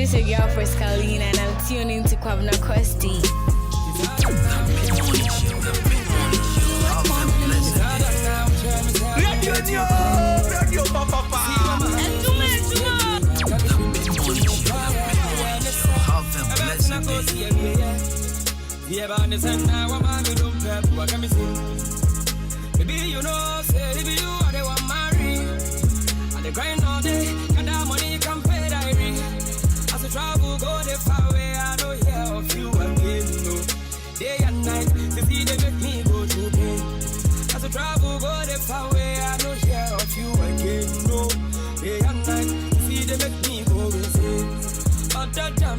is your girl Frescalina, and I'm tuning to Kwabna Kwesti. Radio Papa. Maybe you know, say if you are the one married, and the grind all day, and that money can pay diary. As I travel, go the far away, I don't hear of you again, no. Day and night, they see they make me go through pain. As I travel, go the far away, I don't hear of you again, no. Day and night, they see they make me go insane. Oh, damn,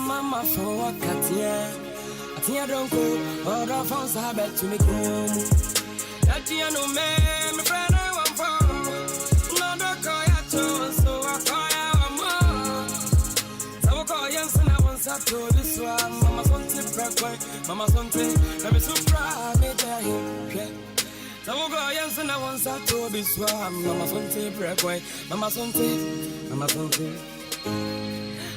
Mama for a Katia, Atia don't go, or the phones I bet to me come. That you know, man, my friend, I want for no, don't call you, so I call you more. So I call Yanson, I want to do this one. Mama, something break, Mama, something, let me surprise me there. So I call Yanson, I want to do this one. Mama, something break, Mama, something, Mama, something.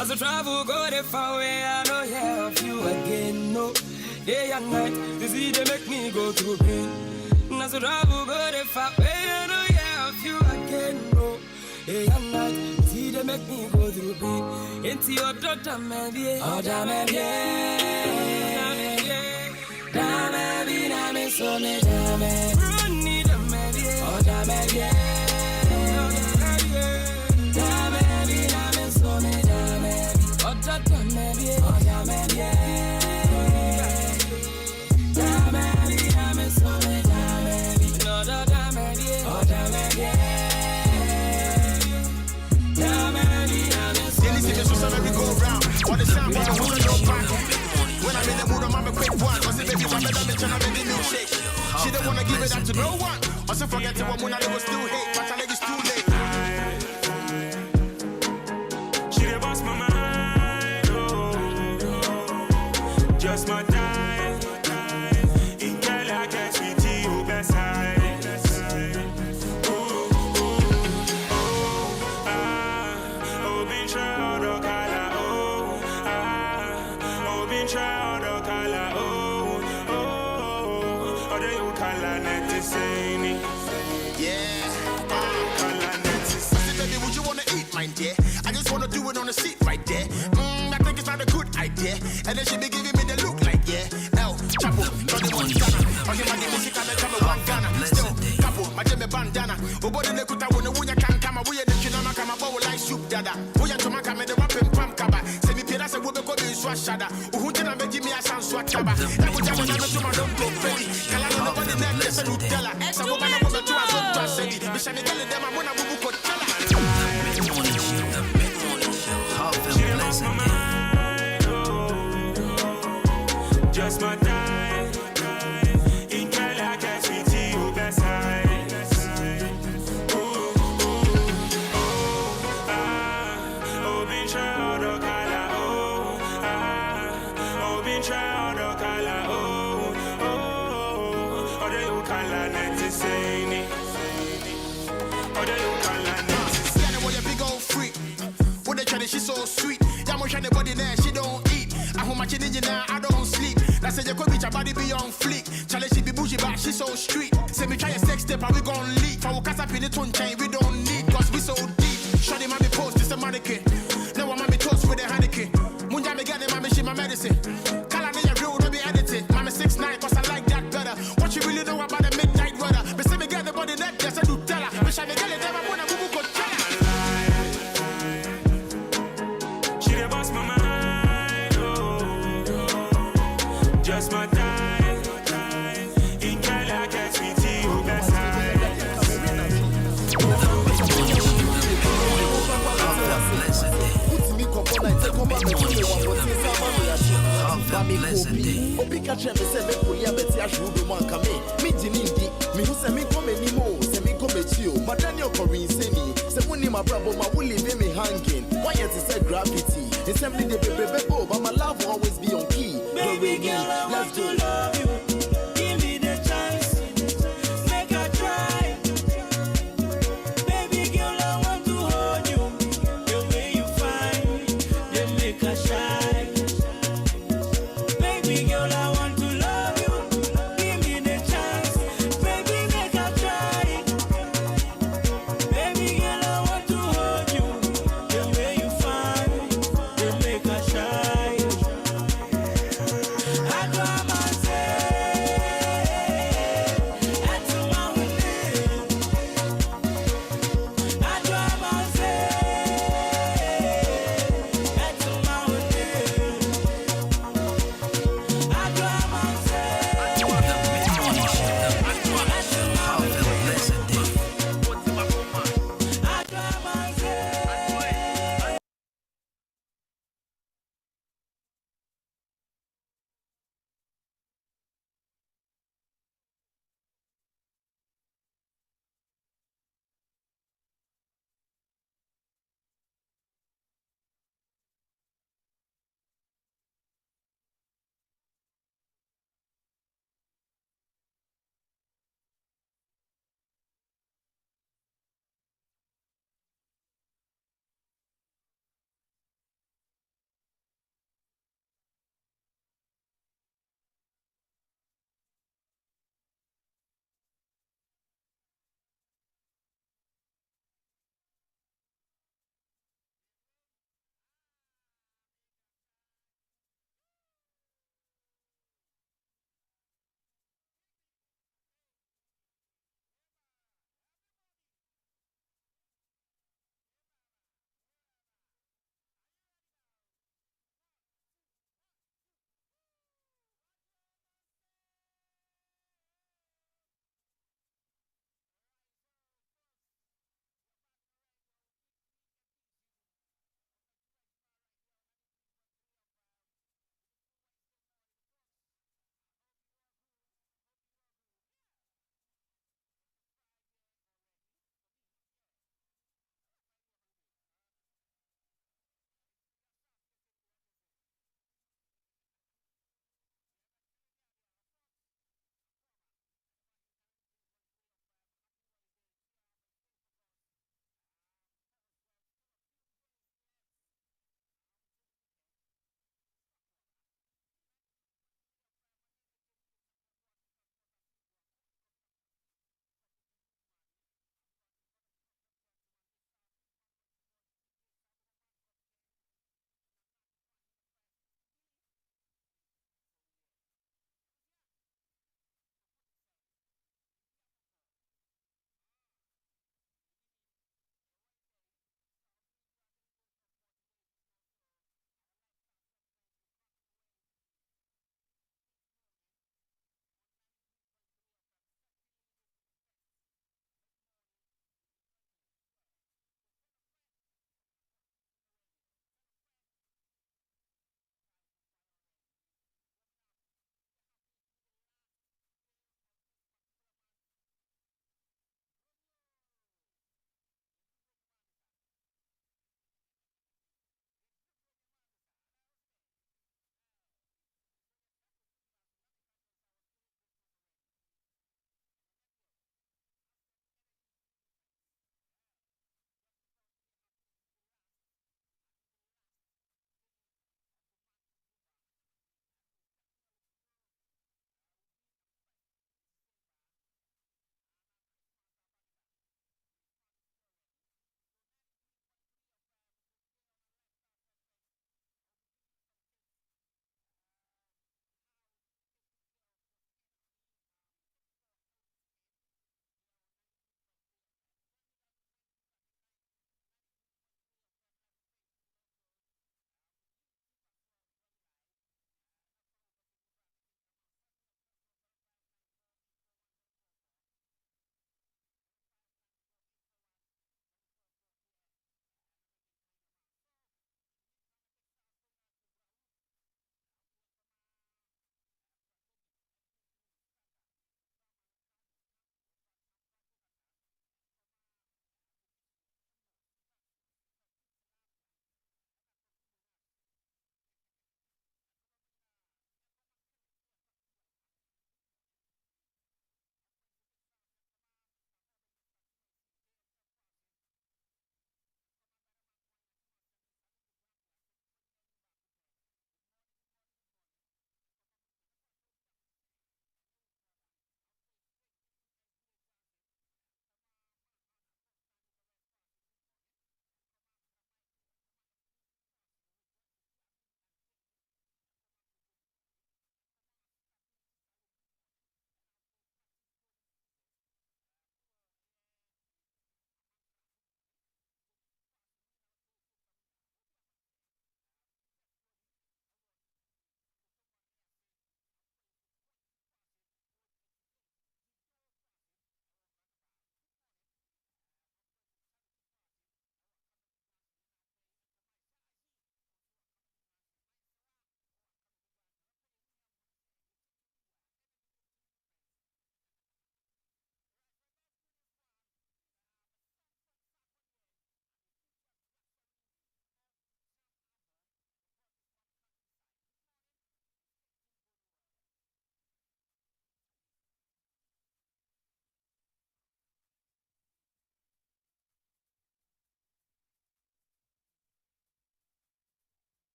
As I travel, go the far away, I don't hear of you again, no. Day and night, they see they make me go through pain. As I travel, go the far away, I don't hear of you again, no. Day and night, they see they make me go through pain. Into your daughter, maybe, oh, damn, so me, when I'm in the mood, I'm a quick one. I say, baby, one better bitch and I'm in the milkshake. She don't wanna give it up to no one. I say, forget it, when I was still hate, but I think it's too late. She done bust my mind, oh, just my time. In girl, I get sweet you best side. I just wanna do it on the seat right there. I think it's not a good idea. And then she be giving me the look like, yeah. El Chapo, Johnny Montana. I hear my name is Ghana, come one Ghana. Still, Capo, my Jimmy bandana. Obo de Nekuta, when the Wunya can come, we are the Chinama, come about like soup dada. We are to my come in the rapping pump kaba. Say me Piras and Wubeko in Swashada. Uhuntina make me a sound swataba. That would have never to my don't go ready. Kalana, nobody neck, yes, and Nutella. Ex of Obama, woman to us, don't say it. Miss Annie, them, I'm gonna go tell her. Just my time. In girl, I get sweet you best side. Oh, been try the color. Oh, been try the color. Oh, the you color net is saying. Oh, the you color net is saying. Yeah, the big old freak. When they try, she's so sweet. Yeah, I'm trying to body there, she don't eat. I hold my chin in now, I don't sleep. That's say you could reach her body be on fleek. Charlie, she be bougie, but she so street. Say me try a sex step, and we gon' leak. For we cast up in the tone chain, we don't need. Cause we so deep. Shawty, mommy post, this a mannequin. Now I'm mommy toast with a Heineken. Munja me get it, mommy, she my medicine. Call her name real, don't be edited. Mommy 6'9", cause I like that better. What you really know about the midnight weather? But say me get the body that, yes, I do tell her. Wish I me get it, never wanna boo boo go tell her. She done bust my mind, oh, just my time. In girl, I get sweet you best side. Obi catch me say me pulia beti ashudo man kame. Me jinindi, me who say me come anymore, say me come etio. But Daniel Corin say me, say money my brabo, my will leave me hanging. Why yet say gravity? It's simply the baby